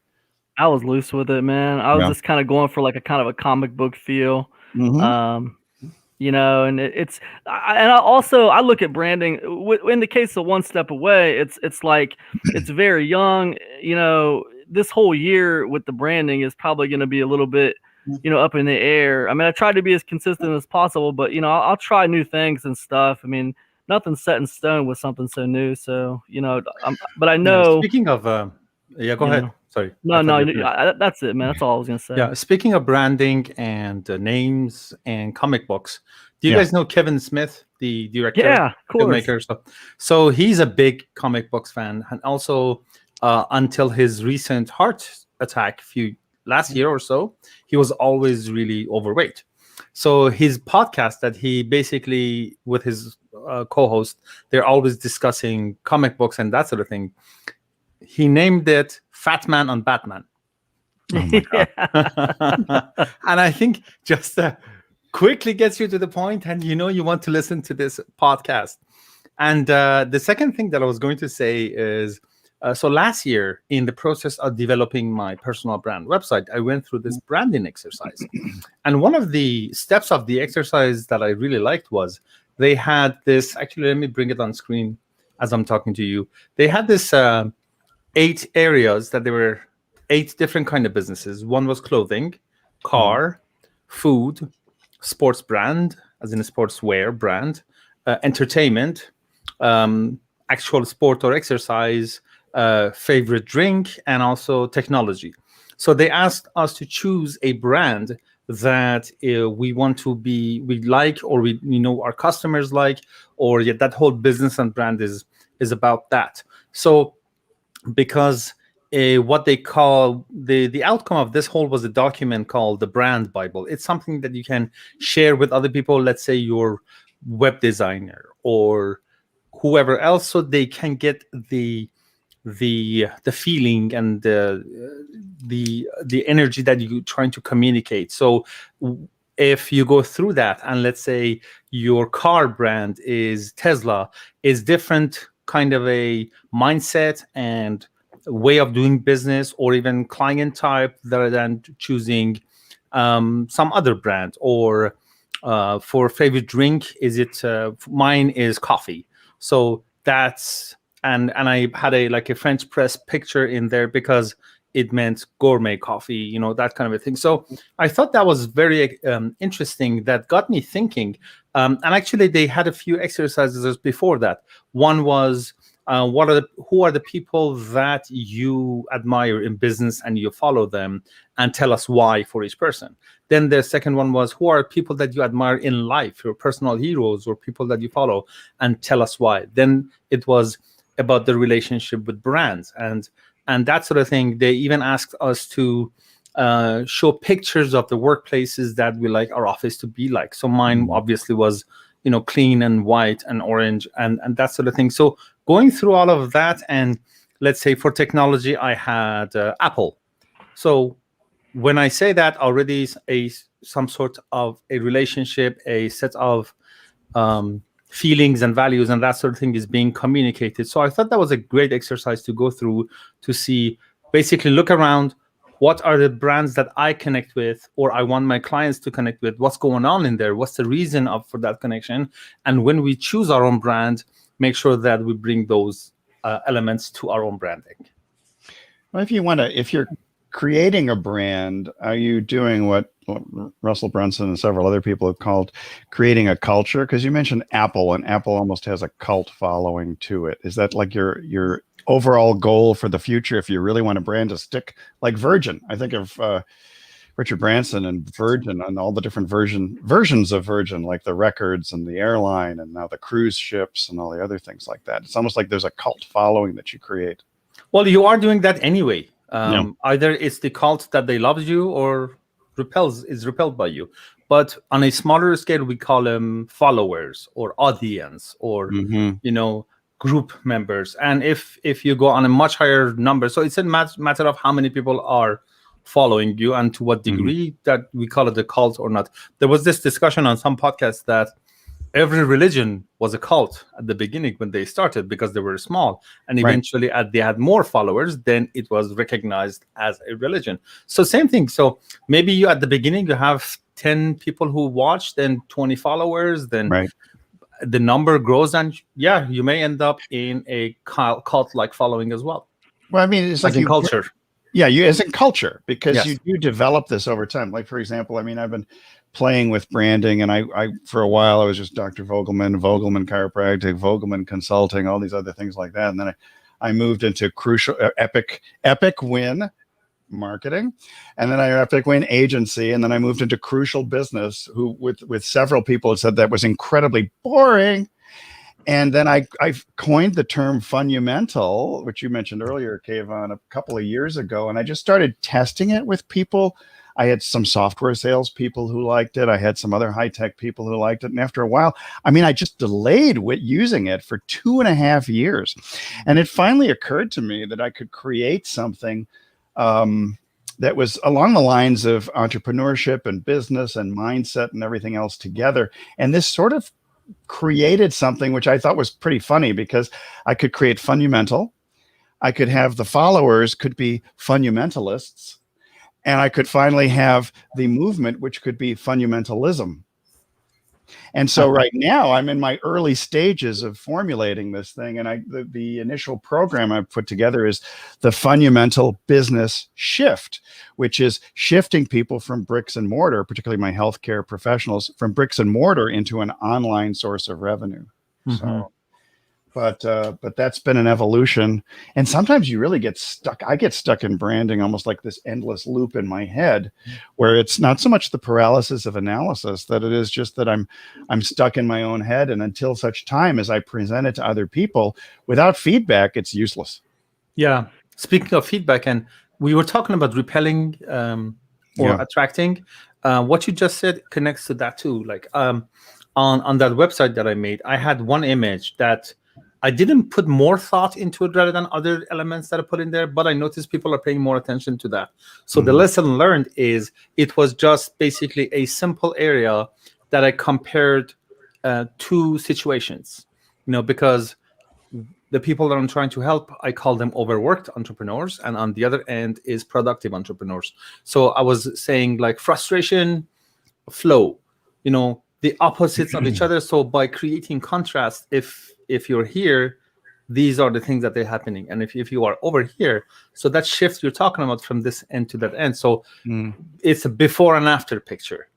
I was loose with it, man. I was just kind of going for like a kind of a comic book feel. And I look at branding in the case of One Step Away. It's like it's very young. This whole year with the branding is probably going to be a little bit, up in the air. I mean, I try to be as consistent as possible, but I'll try new things and stuff. I mean, nothing's set in stone with something so new. So but I know. Speaking of, go ahead. Sorry. No, that's it, man. That's all I was gonna say. Yeah. Speaking of branding and names and comic books, do you guys know Kevin Smith, the director? Yeah, of course. Filmmaker? So he's a big comic books fan, and also until his recent heart attack last year or so, he was always really overweight. So his podcast that he basically with his co-host, they're always discussing comic books and that sort of thing. He named it Fat Man on Batman. Oh my God. And I think just quickly gets you to the point, and you want to listen to this podcast. And the second thing that I was going to say is, so last year, in the process of developing my personal brand website, I went through this branding exercise. And one of the steps of the exercise that I really liked was they had this, actually, let me bring it on screen as I'm talking to you. They had this 8 areas that there were 8 different kind of businesses. One was clothing, car, food, sports brand, as in a sportswear brand, entertainment, actual sport or exercise, favorite drink, and also technology. So they asked us to choose a brand that we like, or our customers like, or that whole business and brand is about that. So because what they call the outcome of this whole was a document called the Brand Bible. It's something that you can share with other people, let's say your web designer or whoever else, so they can get the the feeling and the energy that you're trying to communicate. So if you go through that, and let's say your car brand is Tesla, is different kind of a mindset and way of doing business, or even client type, rather than choosing some other brand. Or for favorite drink, is it mine is coffee. So that's, and I had a French press picture in there because it meant gourmet coffee, that kind of a thing. So I thought that was very interesting. That got me thinking. And actually, they had a few exercises before that. One was, who are the people that you admire in business and you follow them, and tell us why for each person. Then the second one was, who are people that you admire in life, your personal heroes or people that you follow, and tell us why. Then it was about the relationship with brands and that sort of thing. They even asked us to show pictures of the workplaces that we like our office to be like. So mine obviously was, clean and white and orange and that sort of thing. So going through all of that, and let's say for technology, I had Apple. So when I say that, already some sort of a relationship, a set of feelings and values and that sort of thing is being communicated. So I thought that was a great exercise to go through, to see, basically look around, what are the brands that I connect with, or I want my clients to connect with, what's going on in there, what's the reason for that connection. And when we choose our own brand, make sure that we bring those elements to our own branding. Well, if you're creating a brand, are you doing what Russell Brunson and several other people have called creating a culture? Because you mentioned Apple, and Apple almost has a cult following to it. Is that like your overall goal for the future? If you really want a brand to stick, like Virgin, I think of Richard Branson and Virgin and all the different versions of Virgin, like the records and the airline and now the cruise ships and all the other things like that. It's almost like there's a cult following that you create. Well, you are doing that anyway. Either it's the cult that they love you or is repelled by you. But on a smaller scale, we call them followers or audience or group members. And if you go on a much higher number, so it's a matter of how many people are following you and to what degree that we call it a cult or not. There was this discussion on some podcasts that every religion was a cult at the beginning when they started because they were small, and eventually as they had more followers, then it was recognized as a religion. So same thing. So maybe you at the beginning you have 10 people who watch, then 20 followers, then the number grows, and you may end up in a cult-like following as well. Well, I mean, it's like culture. Yeah, as in culture, because you develop this over time. Like, for example, I mean, I've been playing with branding, and I for a while I was just Dr. Vogelmann Chiropractic, Vogelmann Consulting, all these other things like that. And then I moved into Epic Win Marketing, and then Epic Win Agency, and then I moved into Crucial Business, who with several people had said that was incredibly boring. And then I coined the term Funumental, which you mentioned earlier, Kayvon, a couple of years ago, and I just started testing it with people. I had some software sales people who liked it. I had some other high-tech people who liked it. And after a while, I mean, I just delayed using it for 2.5 years. And it finally occurred to me that I could create something that was along the lines of entrepreneurship and business and mindset and everything else together. And this sort of created something which I thought was pretty funny, because I could create Funumental. I could have the followers could be Funumentalists. And I could finally have the movement, which could be Funumentalism. And so right now I'm in my early stages of formulating this thing. And the initial program I've put together is the Funumental Business Shift, which is shifting people from bricks and mortar, particularly my healthcare professionals, from bricks and mortar into an online source of revenue. So, but that's been an evolution. And sometimes you really get stuck. I get stuck in branding, almost like this endless loop in my head, where it's not so much the paralysis of analysis, that it is just that I'm stuck in my own head. And until such time as I present it to other people without feedback, it's useless. Yeah. Speaking of feedback, and we were talking about repelling or attracting. What you just said connects to that too. Like on that website that I made, I had one image that I didn't put more thought into it rather than other elements that I put in there, but I noticed people are paying more attention to that. So the lesson learned is it was just basically a simple area that I compared two situations, because the people that I'm trying to help, I call them overworked entrepreneurs, and on the other end is productive entrepreneurs. So I was saying like frustration, flow, the opposites of each other. So by creating contrast, if you're here, these are the things that are happening, and if you are over here, so that shift you're talking about from this end to that end. So it's a before and after picture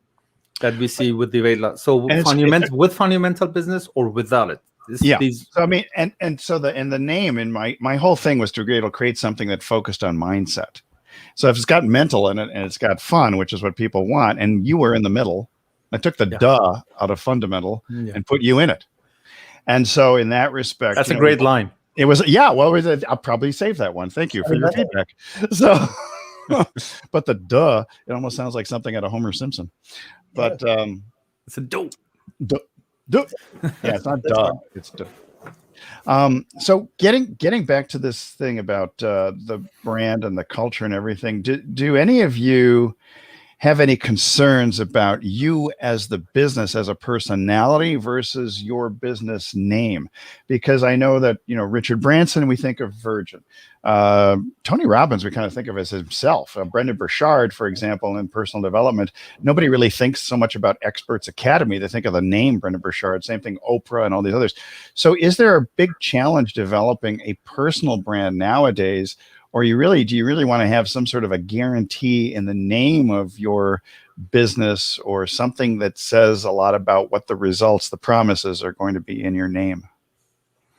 that we see with the weight loss. So with fundamental business or without it. So I mean, and so the name in my whole thing was to be able to create something that focused on mindset. So if it's got mental in it and it's got fun, which is what people want, and you were in the middle, I took the duh out of fundamental and put you in it. And so in that respect, that's a great line. It was, I'll probably save that one. Thank you for your feedback. So, but the duh, it almost sounds like something out of Homer Simpson. But it's a dope. Yeah, it's not duh. It's duh. So getting back to this thing about the brand and the culture and everything, do any of you have any concerns about you as the business, as a personality versus your business name? Because I know that, Richard Branson, we think of Virgin. Tony Robbins, we kind of think of as himself. Brendan Burchard, for example, in personal development, nobody really thinks so much about Experts Academy. They think of the name Brendan Burchard, same thing, Oprah and all these others. So is there a big challenge developing a personal brand nowadays? Or do you really want to have some sort of a guarantee in the name of your business, or something that says a lot about what the results, the promises are going to be in your name?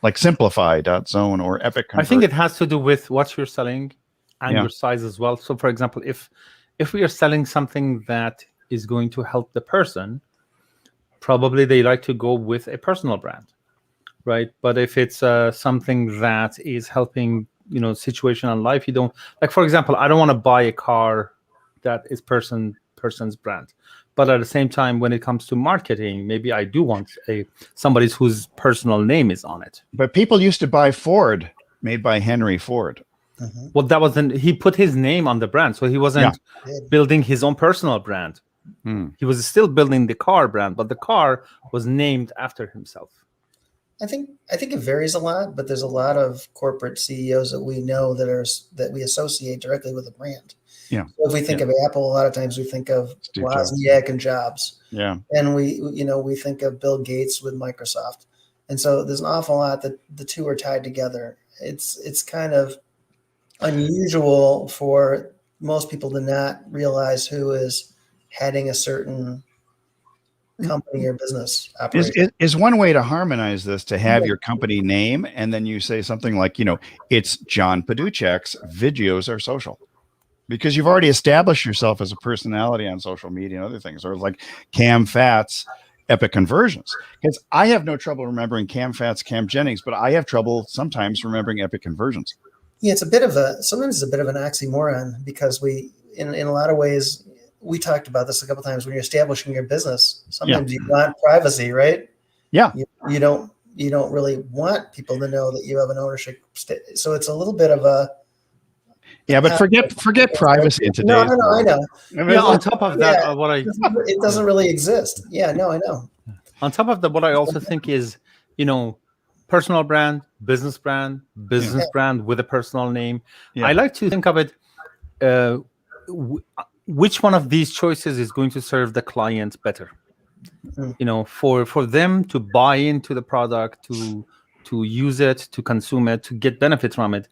Like Simplify.zone or Epic Convert. I think it has to do with what you're selling and your size as well. So for example, if we are selling something that is going to help the person, probably they like to go with a personal brand, right? But if it's something that is helping situation in life, you don't, like, for example, I don't want to buy a car that is person's brand, but at the same time, when it comes to marketing, maybe I do want somebody whose personal name is on it. But people used to buy Ford made by Henry Ford. Well, that wasn't, he put his name on the brand, so he wasn't building his own personal brand. He was still building the car brand, but the car was named after himself. I think it varies a lot, but there's a lot of corporate CEOs that we know that we associate directly with a brand. Yeah. So if we think of Apple, a lot of times we think of Wozniak and Jobs. Yeah. And we think of Bill Gates with Microsoft. And so there's an awful lot that the two are tied together. It's kind of unusual for most people to not realize who is heading a certain company or business operation. Is one way to harmonize this to have your company name, and then you say something like, it's John Paduchak's videos are social, because you've already established yourself as a personality on social media and other things. Or like Kam Fatz, Epic Conversions. Because I have no trouble remembering Kam Fatz, Cam Jennings, but I have trouble sometimes remembering Epic Conversions. Yeah, sometimes it's a bit of an oxymoron, because we, in a lot of ways, we talked about this a couple of times. When you're establishing your business, sometimes you want privacy, right? Yeah. You don't really want people to know that you have an ownership. So it's a little bit of a. Yeah, but forget privacy in today's. No, I know. On top of that, it doesn't really exist. Yeah, no, I know. On top of that, what I also think is, personal brand, business brand with a personal name. Yeah. I like to think of it. Which one of these choices is going to serve the client better? For them to buy into the product, to use it, to consume it, to get benefit from it.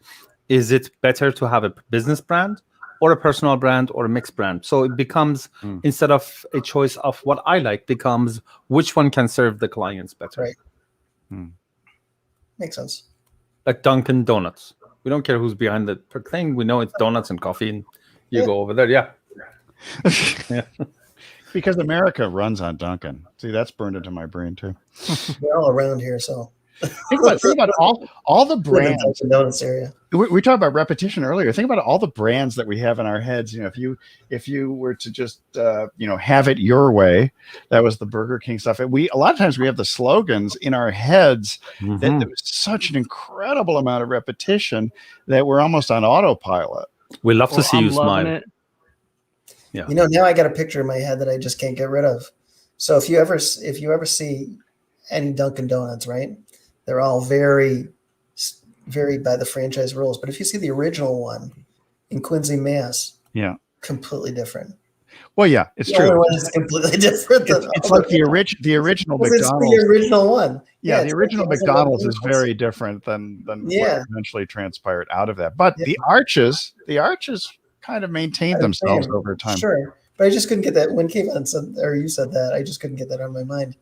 Is it better to have a business brand or a personal brand or a mixed brand? So it becomes, instead of a choice of what I like, becomes which one can serve the clients better. Right. Makes sense. Like Dunkin' Donuts. We don't care who's behind the thing. We know it's donuts and coffee, and you go over there. Yeah. Because America runs on Dunkin'. See, that's burned into my brain too. We're all around here, so Think about all the brands. Dunkin' Donuts area. We talked about repetition earlier. Think about all the brands that we have in our heads. If you were to just have it your way, that was the Burger King stuff. A lot of times we have the slogans in our heads that there was such an incredible amount of repetition that we're almost on autopilot. We love to see you smile. It. Yeah. Now I got a picture in my head that I just can't get rid of. So if you ever see any Dunkin' Donuts, right? They're all very by the franchise rules. But if you see the original one in Quincy, Mass, completely different. Well, yeah, it's the true. Other one is completely different. It's like the original McDonald's. It's the original one. Yeah, the original McDonald's is very different than what eventually transpired out of that. But the arches kind of maintained themselves over time. Sure, but I just couldn't get that when Kayvon said, or you said that. I just couldn't get that out of my mind.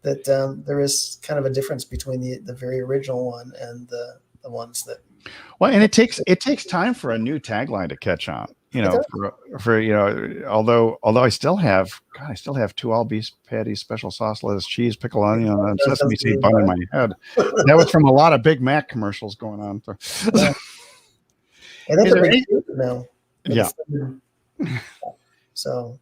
That there is kind of a difference between the very original one and the ones that. Well, and it takes time for a new tagline to catch on. Although I still have 2 all beef patties, special sauce, lettuce, cheese, pickle, onion, and sesame seed bun in my head. That was from a lot of Big Mac commercials going on. And that's a big now. Yeah. So.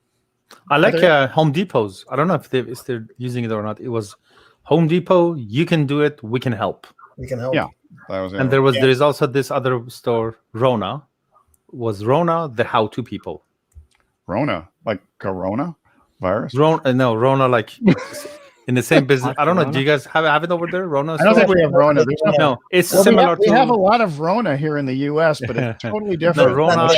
I like Home Depot's. I don't know if they're using it or not. It was Home Depot. You can do it. We can help. We can help. Yeah. That was it. And there is also this other store, Rona. Was Rona the how-to people? Rona, like Corona virus? Rona, like in the same business. I don't know. Do you guys have it over there? Rona? I don't think we have Rona. No, it's similar we have a lot of Rona here in the U.S., but it's totally different. No, Rona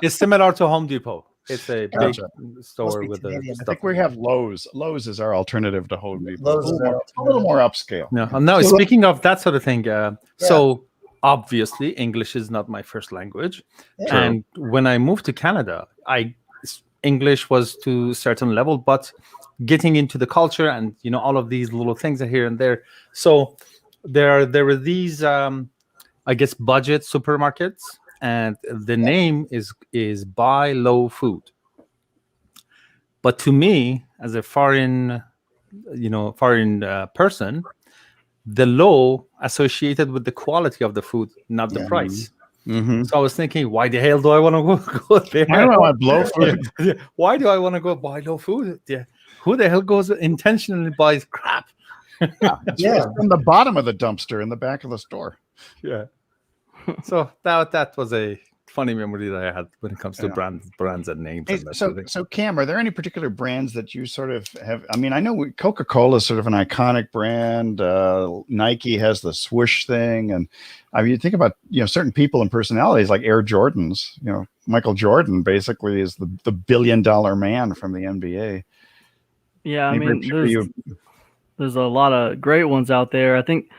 is similar to Home Depot. It's a big store with I think we have Lowe's. Lowe's is our alternative to Home Depot. Lowe's is a little more upscale. No. Speaking of that sort of thing, so obviously English is not my first language, and when I moved to Canada, English was to a certain level, but getting into the culture and all of these little things here and there. So there were these, I guess, budget supermarkets. And the name is Buy Low Food. But to me, as a foreign person, the low associated with the quality of the food, not the price. Mm-hmm. So I was thinking, why the hell do I want to go there? I don't know about low food. Why do I want to go buy low food? Yeah. Who the hell goes intentionally buys crap? From the bottom of the dumpster in the back of the store. Yeah. So that was a funny memory that I had when it comes to brands and names. Hey, so Cam, are there any particular brands that you sort of have? I mean, I know Coca-Cola is sort of an iconic brand. Nike has the swoosh thing, and I mean, you think about certain people and personalities like Air Jordans. Michael Jordan basically is the $1 billion man from the NBA. Yeah, I mean, there's a lot of great ones out there. I think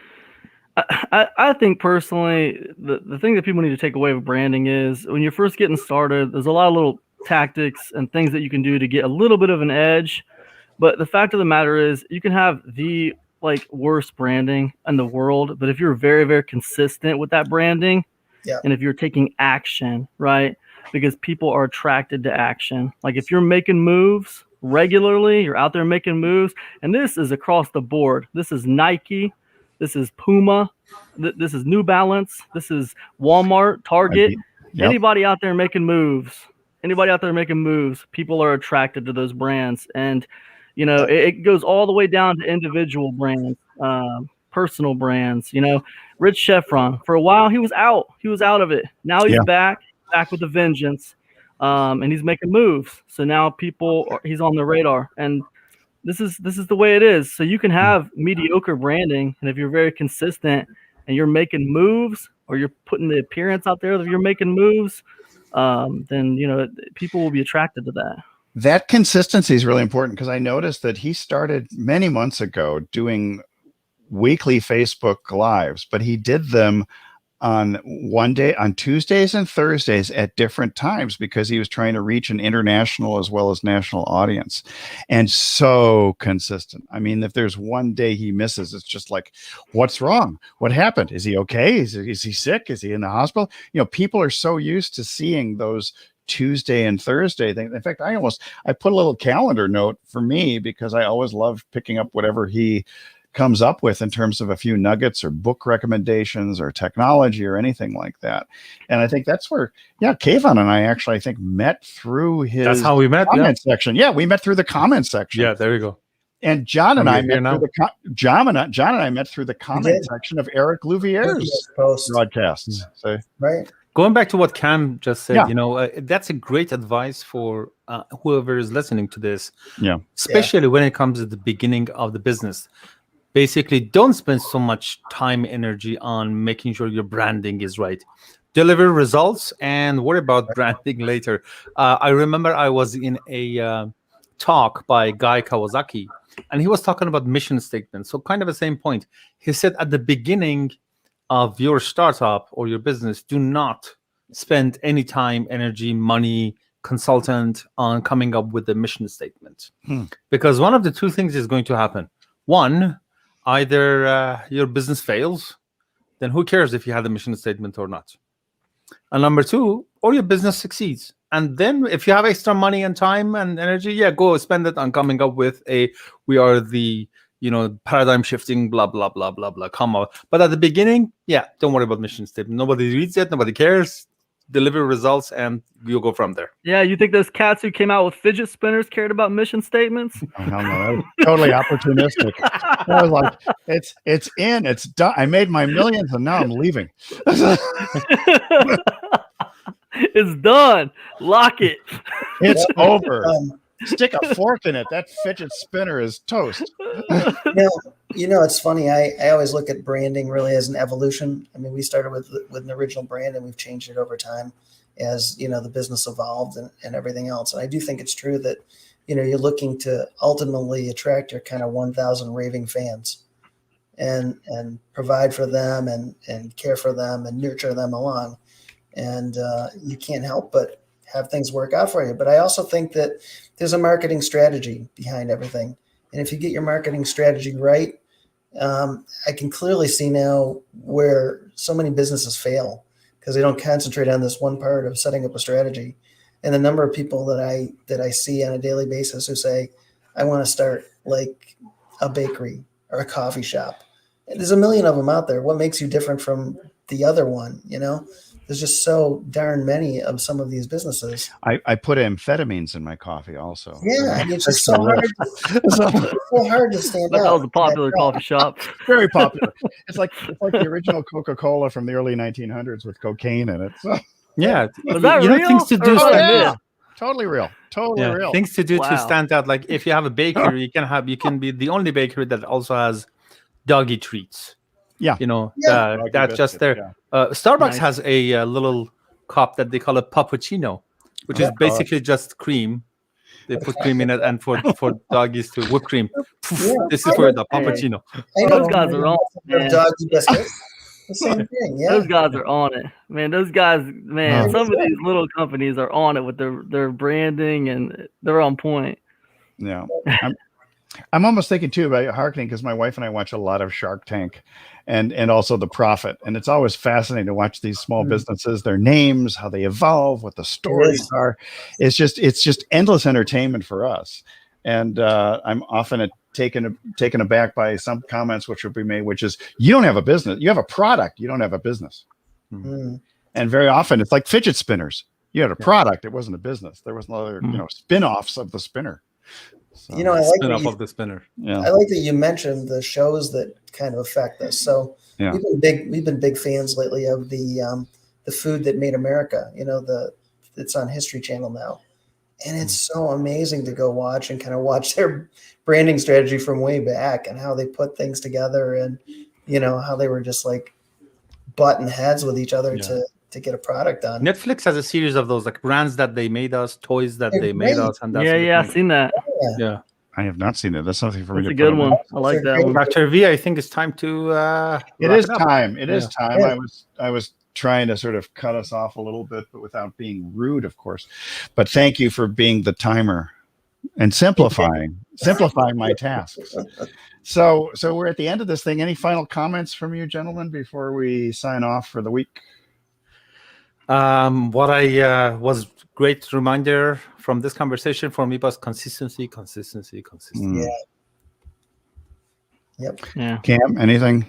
personally, the thing that people need to take away with branding is when you're first getting started, there's a lot of little tactics and things that you can do to get a little bit of an edge. But the fact of the matter is you can have the worst branding in the world, but if you're very, very consistent with that branding, and if you're taking action, right? Because people are attracted to action. Like if you're making moves regularly, you're out there making moves, and this is across the board. This is Nike. This is Puma. This is New Balance. This is Walmart, Target. Yep. Anybody out there making moves, people are attracted to those brands. And, it goes all the way down to individual brands, personal brands. Rich Chevron, for a while, he was out. He was out of it. Now he's back with a vengeance, and he's making moves. So now he's on the radar. And this is the way it is. So you can have mediocre branding, and if you're very consistent and you're making moves, or you're putting the appearance out there that you're making moves, then people will be attracted to that. That consistency is really important, because I noticed that he started many months ago doing weekly Facebook Lives, but he did them on Tuesdays and Thursdays at different times, because he was trying to reach an international as well as national audience, and so consistent. I mean, if there's one day he misses, it's just like, what's wrong? What happened? Is he okay? Is he sick? Is he in the hospital? People are so used to seeing those Tuesday and Thursday things. In fact, I put a little calendar note for me, because I always loved picking up whatever he comes up with in terms of a few nuggets or book recommendations or technology or anything like that. And I think that's where, Kayvon and I actually, I think, met through his That's how we met. comment section. Yeah, we met through the comment section. Yeah, there you go. And John and I met now. through John and I met through the comment section of Eric Louviere's broadcasts. So, right. Going back to what Kam just said, that's a great advice for whoever is listening to this. Yeah. Especially when it comes to the beginning of the business. Basically, don't spend so much time, energy on making sure your branding is right. Deliver results and worry about branding later. I remember I was in a talk by Guy Kawasaki, and he was talking about mission statements. So kind of the same point. He said at the beginning of your startup or your business, do not spend any time, energy, money, consultant on coming up with a mission statement. Because one of the two things is going to happen. One, either your business fails, then who cares if you have a mission statement or not? And number two, or your business succeeds. And then if you have extra money and time and energy, go spend it on coming up with we are the paradigm shifting, blah, blah, blah, blah, blah, come out. But at the beginning, don't worry about mission statement. Nobody reads it. Nobody cares. Deliver results, and you'll go from there. Yeah, you think those cats who came out with fidget spinners cared about mission statements? Oh, hell no, that was totally opportunistic. I was like, it's in, it's done. I made my millions, and now I'm leaving. It's done. Lock it. It's over. Stick a fork in it. That fidget spinner is toast. It's funny. I always look at branding really as an evolution. I mean, we started with an original brand and we've changed it over time as, the business evolved and everything else. And I do think it's true that, you're looking to ultimately attract your kind of 1,000 raving fans and provide for them and care for them and nurture them along. And you can't help but have things work out for you. But I also think that there's a marketing strategy behind everything. And if you get your marketing strategy right, I can clearly see now where so many businesses fail because they don't concentrate on this one part of setting up a strategy. And the number of people that I see on a daily basis who say, I want to start like a bakery or a coffee shop. And there's a million of them out there. What makes you different from the other one? There's just so darn many of some of these businesses. I put amphetamines in my coffee also. Yeah, it's just so hard. It's so hard to stand out. That was a popular coffee shop. Very popular. It's like the original Coca-Cola from the early 1900s with cocaine in it. So. Yeah, was that real? Things to do. Totally real. Totally real. Things to do to stand out. Like if you have a bakery, you can be the only bakery that also has doggy treats. Yeah, that's just there. Yeah. Starbucks has a little cup that they call a puppuccino, which is basically just cream. They put cream in it, and for doggies to whipped cream. This is for the puppuccino. Those guys are on it. Doggy biscuits. The same thing. Yeah, those guys are on it, man. Those guys, man. Some of these little companies are on it with their branding, and they're on point. Yeah. I'm almost thinking too about hearkening because my wife and I watch a lot of Shark Tank and also The Profit. And it's always fascinating to watch these small businesses, their names, how they evolve, what the stories are. It's just endless entertainment for us. And I'm often taken aback by some comments which will be made, which is you don't have a business. You have a product. You don't have a business. Mm-hmm. And very often it's like fidget spinners. You had a product. It wasn't a business. There was no other, spin-offs of the spinner. So, I like of the spinner. Yeah. I like that you mentioned the shows that kind of affect us. So we've been big fans lately of the Food That Made America. It's on History Channel now, and it's so amazing to go watch and kind of watch their branding strategy from way back and how they put things together and how they were just like butting heads with each other to get a product done. Netflix has a series of those like brands that they made us, toys that they made us, and that's I've seen that. Yeah, I have not seen it. That's something for me. That's a good one. I like that one. Dr. V, I think it's time to. It is time. It is time. Yeah. I was trying to sort of cut us off a little bit, but without being rude, of course. But thank you for being the timer and simplifying my tasks. So we're at the end of this thing. Any final comments from you, gentlemen, before we sign off for the week? What I was great reminder from this conversation for me was consistency. Yeah. Yep. Yeah. Cam, anything?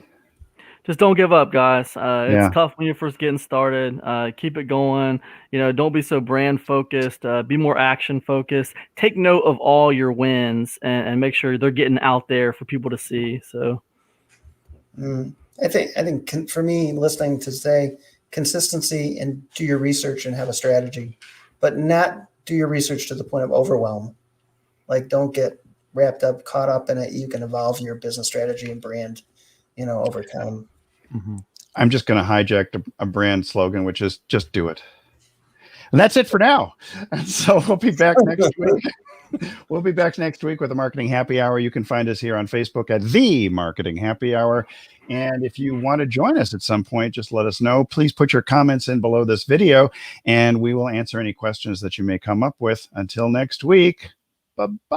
Just don't give up, guys. Yeah. It's tough when you're first getting started. Keep it going. Don't be so brand focused. Be more action focused. Take note of all your wins and make sure they're getting out there for people to see. So, I think for me, listening to say consistency and do your research and have a strategy, but not do your research to the point of overwhelm. Like, don't get caught up in it. You can evolve your business strategy and brand, over time. Mm-hmm. I'm just going to hijack a brand slogan, which is just do it. And that's it for now. And so we'll be back next week. We'll be back next week with a Marketing Happy Hour. You can find us here on Facebook at The Marketing Happy Hour. And if you want to join us at some point, just let us know. Please put your comments in below this video, and we will answer any questions that you may come up with. Until next week, bye-bye.